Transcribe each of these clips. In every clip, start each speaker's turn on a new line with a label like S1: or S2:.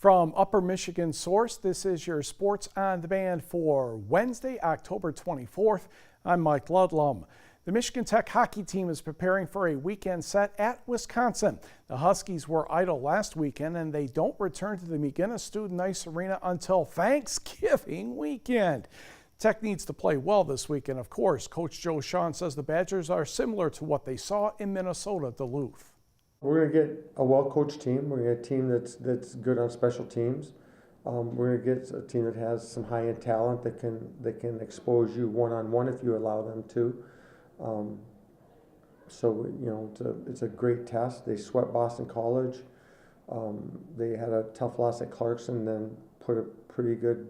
S1: From Upper Michigan Source, this is your Sports on Demand for Wednesday, October 24th. I'm Mike Ludlum. The Michigan Tech hockey team is preparing for a weekend set at Wisconsin. The Huskies were idle last weekend and they don't return to the McGinnis Student Ice Arena until Thanksgiving weekend. Tech needs to play well this weekend, of course. Coach Joe Shawn says the Badgers are similar to what they saw in Minnesota Duluth.
S2: We're going to get a well-coached team. We're going to get a team that's good on special teams. We're going to get a team that has some high-end talent that can expose you one-on-one if you allow them to. So you know it's a great test. They swept Boston College. They had a tough loss at Clarkson, then put a pretty good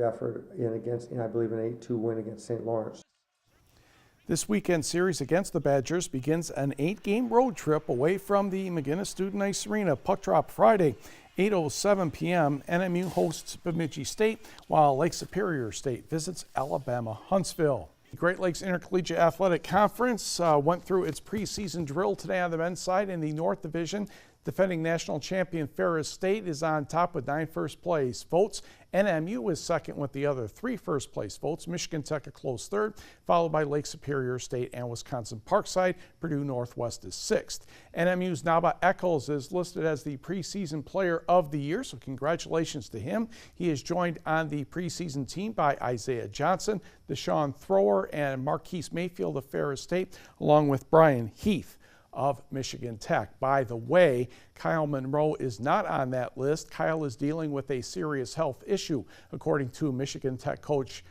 S2: effort in I believe an 8-2 win against St. Lawrence.
S1: This weekend series against the Badgers begins an 8-game road trip away from the McGinnis Student Ice Arena. Puck drop Friday, 8:07 p.m. NMU hosts Bemidji State, while Lake Superior State visits Alabama Huntsville. The Great Lakes Intercollegiate Athletic Conference went through its preseason drill today on the men's side in the North Division. Defending national champion Ferris State is on top with 9 first-place votes. NMU is second with the other 3 first-place votes. Michigan Tech a close third, followed by Lake Superior State and Wisconsin Parkside. Purdue Northwest is 6th. NMU's Naba Eccles is listed as the preseason player of the year, so congratulations to him. He is joined on the preseason team by Isaiah Johnson, Deshaun Thrower, and Marquise Mayfield of Ferris State, along with Brian Heath of Michigan Tech. By the way, Kyle Monroe is not on that list. Kyle is dealing with a serious health issue, according to Michigan Tech coach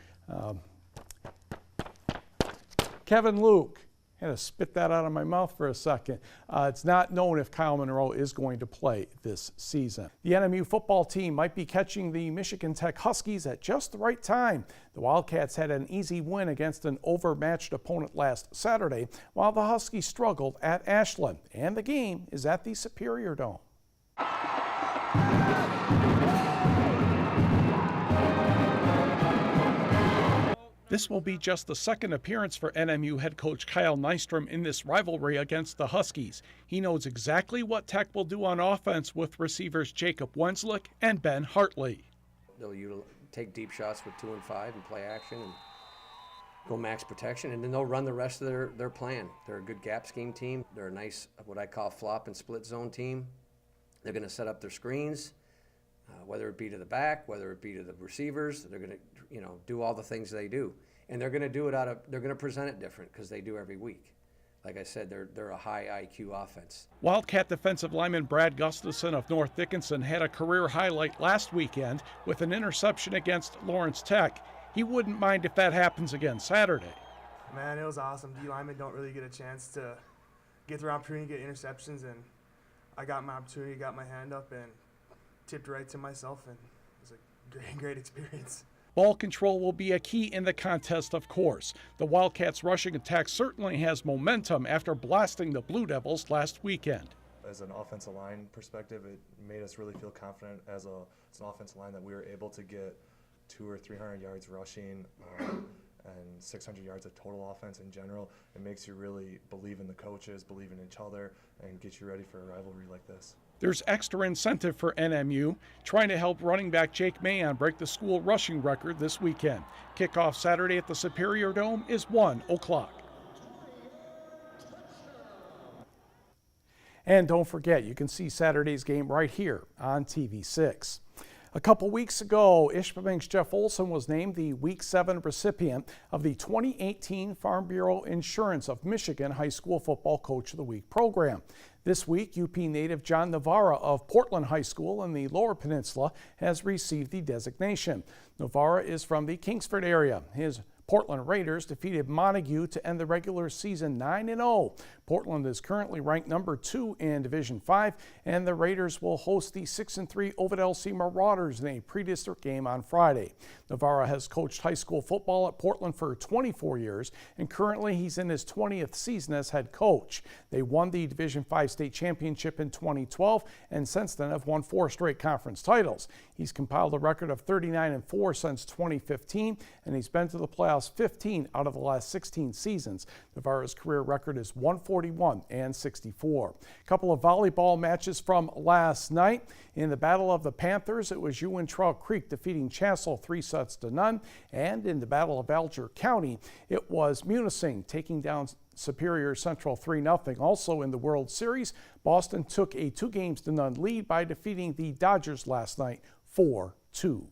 S1: Kevin Luke. I had to spit that out of my mouth for a second. It's not known if Kyle Monroe is going to play this season. The NMU football team might be catching the Michigan Tech Huskies at just the right time. The Wildcats had an easy win against an overmatched opponent last Saturday, while the Huskies struggled at Ashland. And the game is at the Superior Dome. This will be just the second appearance for NMU head coach Kyle Nystrom in this rivalry against the Huskies. He knows exactly what Tech will do on offense with receivers Jacob Wenslick and Ben Hartley.
S3: They'll take deep shots with 2 and 5 and play action and go max protection, and then they'll run the rest of their plan. They're a good gap scheme team. They're a nice, what I call flop and split zone team. They're going to set up their screens, whether it be to the back, whether it be to the receivers. They're going to do all the things they do. And they're going to do it they're going to present it different because they do every week. Like I said, they're a high IQ offense.
S1: Wildcat defensive lineman Brad Gustafson of North Dickinson had a career highlight last weekend with an interception against Lawrence Tech. He wouldn't mind if that happens again Saturday.
S4: Man, it was awesome. D linemen don't really get a chance to get their opportunity to get interceptions, and I got my opportunity, got my hand up, and tipped right to myself, and it was a great experience.
S1: Ball control will be a key in the contest, of course. The Wildcats' rushing attack certainly has momentum after blasting the Blue Devils last weekend.
S5: As an offensive line perspective, it made us really feel confident as an offensive line that we were able to get 200 or 300 yards rushing and 600 yards of total offense in general. It makes you really believe in the coaches, believe in each other, and get you ready for a rivalry like this.
S1: There's extra incentive for NMU, trying to help running back Jake Mayon break the school rushing record this weekend. Kickoff Saturday at the Superior Dome is 1 o'clock. And don't forget, you can see Saturday's game right here on TV6. A couple weeks ago, Ishpeming's Jeff Olson was named the Week 7 recipient of the 2018 Farm Bureau Insurance of Michigan High School Football Coach of the Week program. This week, UP native John Navarra of Portland High School in the Lower Peninsula has received the designation. Navarra is from the Kingsford area. His Portland Raiders defeated Montague to end the regular season 9-0. Portland is currently ranked number 2 in Division 5, and the Raiders will host the 6-3 Ovidell C Marauders in a pre-district game on Friday. Navarra has coached high school football at Portland for 24 years, and currently he's in his 20th season as head coach. They won the Division 5 state championship in 2012, and since then have won 4 straight conference titles. He's compiled a record of 39-4 since 2015, and he's been to the playoffs lost 15 out of the last 16 seasons. Navarro's career record is 141 and 64. A couple of volleyball matches from last night. In the Battle of the Panthers, it was Uintah Creek defeating Chancel 3-0. And in the Battle of Alger County, it was Munising taking down Superior Central 3-0. Also in the World Series, Boston took a 2-0 lead by defeating the Dodgers last night 4-2.